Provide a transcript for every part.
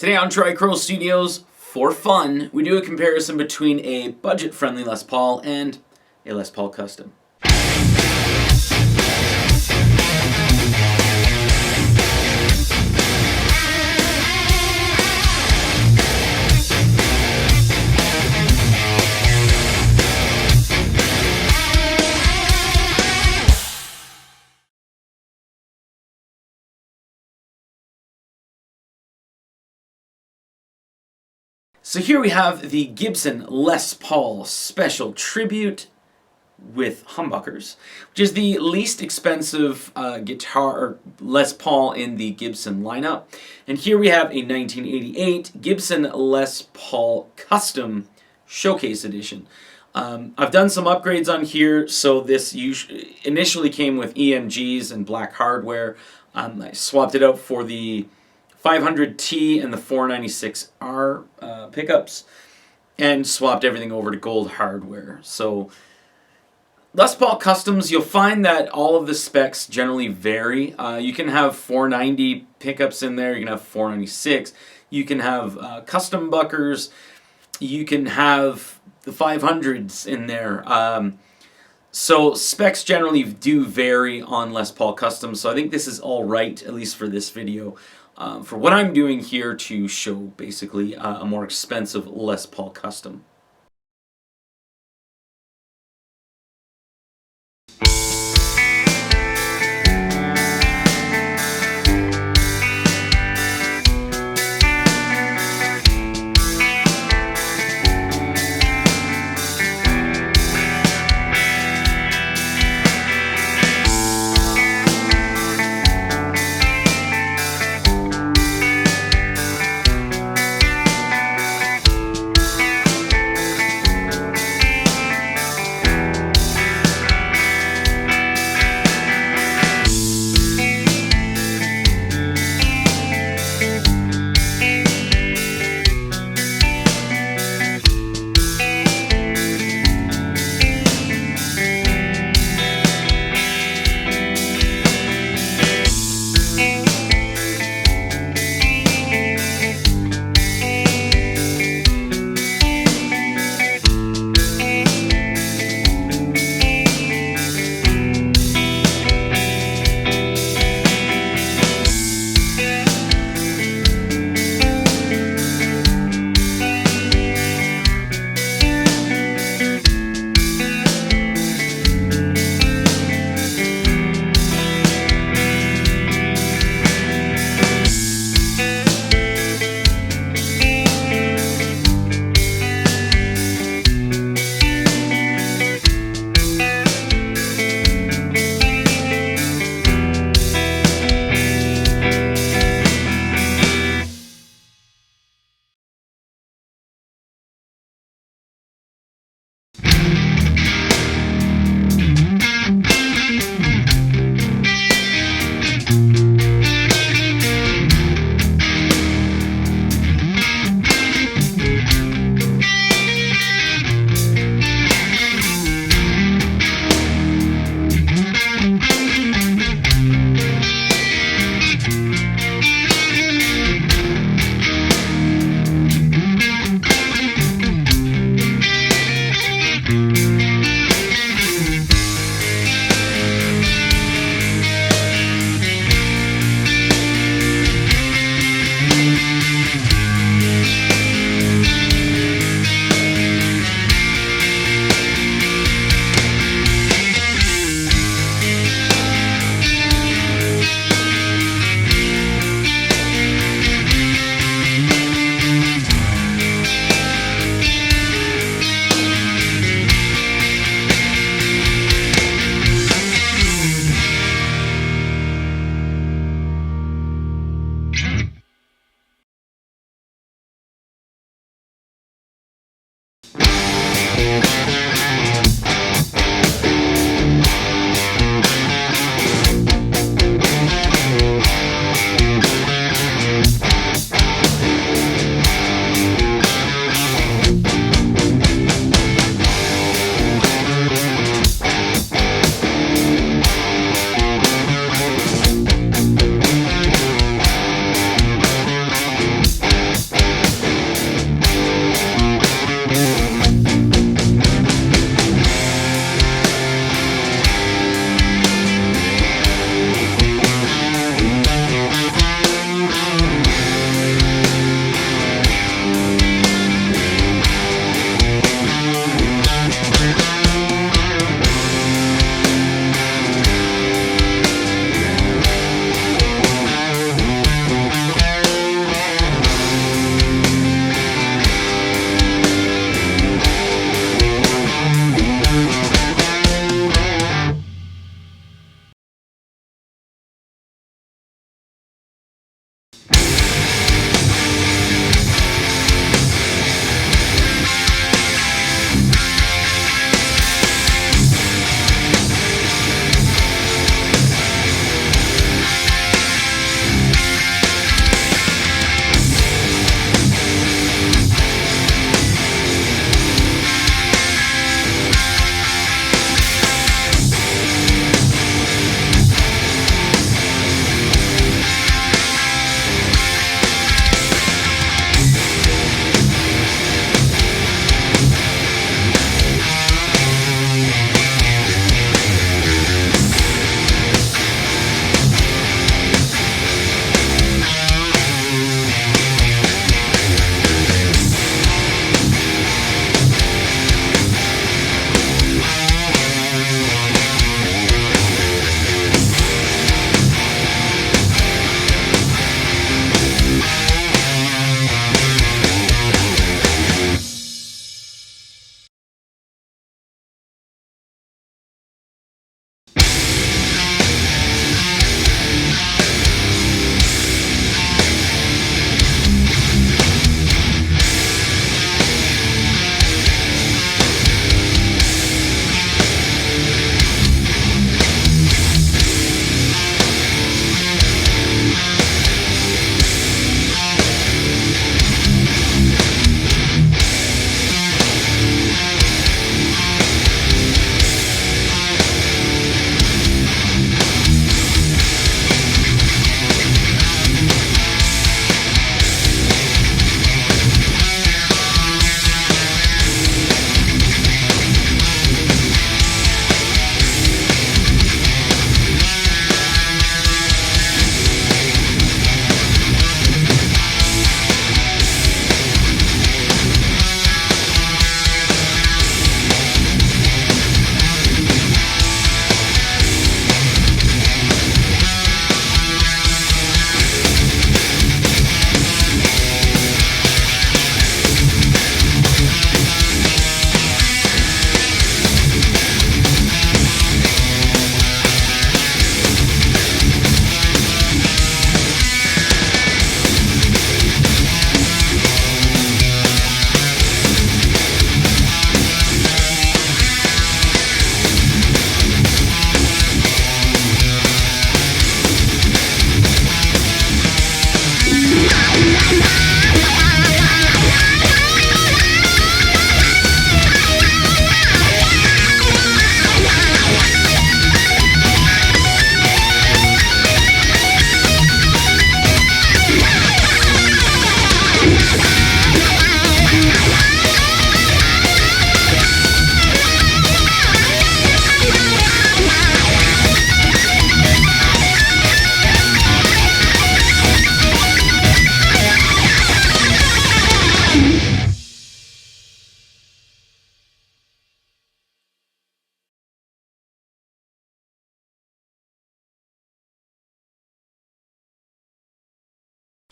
Today on Tricrow Studios, for fun, we do a comparison between a budget-friendly Les Paul and a Les Paul Custom. So here we have the Gibson Les Paul Special Tribute with humbuckers, which is the least expensive guitar Les Paul in the Gibson lineup. And here we have a 1988 Gibson Les Paul Custom Showcase Edition. I've done some upgrades on here, so this initially came with EMGs and black hardware. I swapped it out for the 500T and the 496R pickups, and swapped everything over to gold hardware. So Les Paul Customs, you'll find that all of the specs generally vary. You can have 490 pickups in there, you can have 496, you can have custom buckers, you can have the 500s in there. So specs generally do vary on Les Paul Customs, so I think this is all right, at least for this video. For what I'm doing here to show basically a more expensive Les Paul Custom.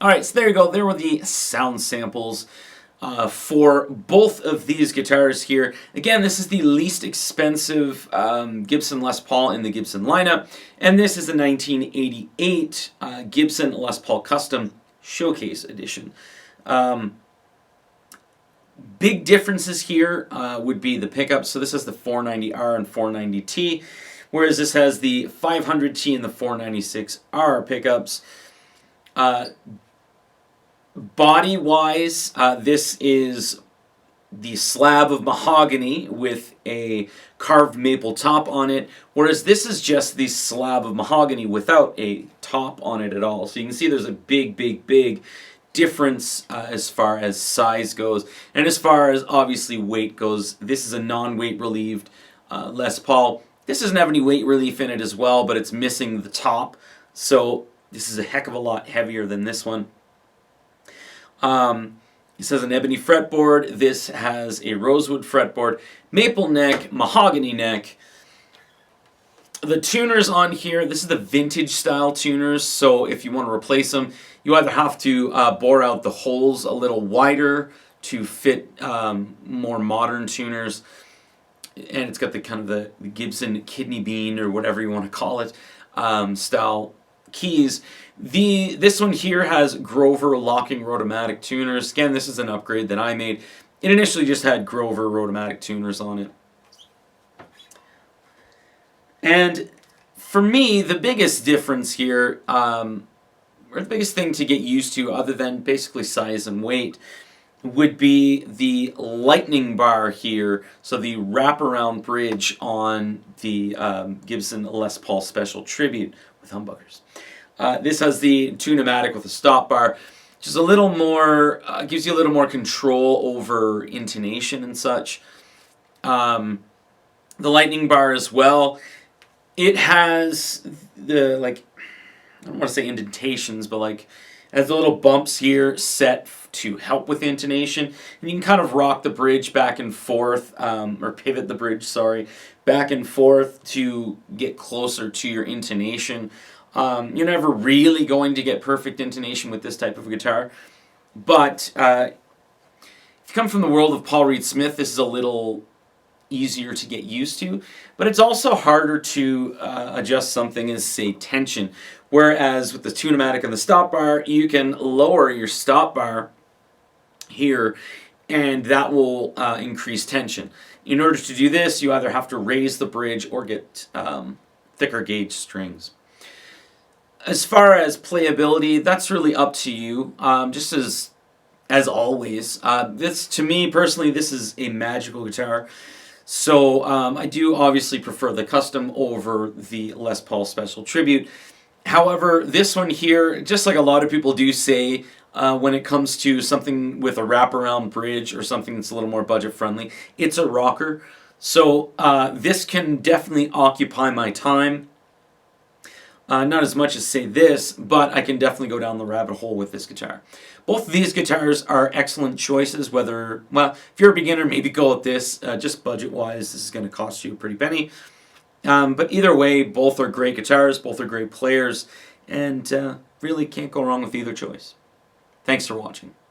Alright, so there you go. There were the sound samples for both of these guitars here. Again, this is the least expensive Gibson Les Paul in the Gibson lineup, and this is the 1988 Gibson Les Paul Custom Showcase Edition. Big differences here would be the pickups. So this is the 490R and 490T, whereas this has the 500T and the 496R pickups. Body-wise, this is the slab of mahogany with a carved maple top on it, whereas this is just the slab of mahogany without a top on it at all. So you can see there's a big difference as far as size goes, and as far as obviously weight goes. This is a non-weight relieved Les Paul. This doesn't have any weight relief in it as well, but it's missing the top, so this is a heck of a lot heavier than this one. This has an ebony fretboard. This has a rosewood fretboard, maple neck, mahogany neck. The tuners on here, this is the vintage style tuners, so if you want to replace them, you either have to bore out the holes a little wider to fit more modern tuners, and it's got the kind of the Gibson kidney bean, or whatever you want to call it, style keys. This one here has Grover locking rotomatic tuners. Again, this is an upgrade that I made. It initially just had Grover rotomatic tuners on it. And for me, the biggest difference here, or the biggest thing to get used to, other than basically size and weight, would be the lightning bar here. So the wraparound bridge on the Gibson Les Paul Special Tribute with humbuckers. This has the tune-o-matic with a stop bar, which is a little more, gives you a little more control over intonation and such. The lightning bar as well. It has the, like, I don't want to say indentations, but like, it has the little bumps here set to help with intonation. And you can kind of rock the bridge back and forth, or pivot the bridge, sorry, back and forth to get closer to your intonation. You're never really going to get perfect intonation with this type of guitar, but if you come from the world of Paul Reed Smith, this is a little easier to get used to, but it's also harder to adjust something as, say, tension, whereas with the tune-o-matic and the stop bar, you can lower your stop bar here, and that will increase tension. In order to do this, you either have to raise the bridge or get thicker gauge strings. As far as playability, that's really up to you. Just as always, this, to me personally, this is a magical guitar. So I do obviously prefer the custom over the Les Paul Special Tribute. However, this one here, just like a lot of people do say, when it comes to something with a wraparound bridge or something that's a little more budget friendly, it's a rocker. So this can definitely occupy my time. Not as much as, say, this, but I can definitely go down the rabbit hole with this guitar. Both of these guitars are excellent choices, whether, well, if you're a beginner, maybe go with this. Just budget-wise, this is going to cost you a pretty penny. But either way, both are great guitars, both are great players, and really can't go wrong with either choice. Thanks for watching.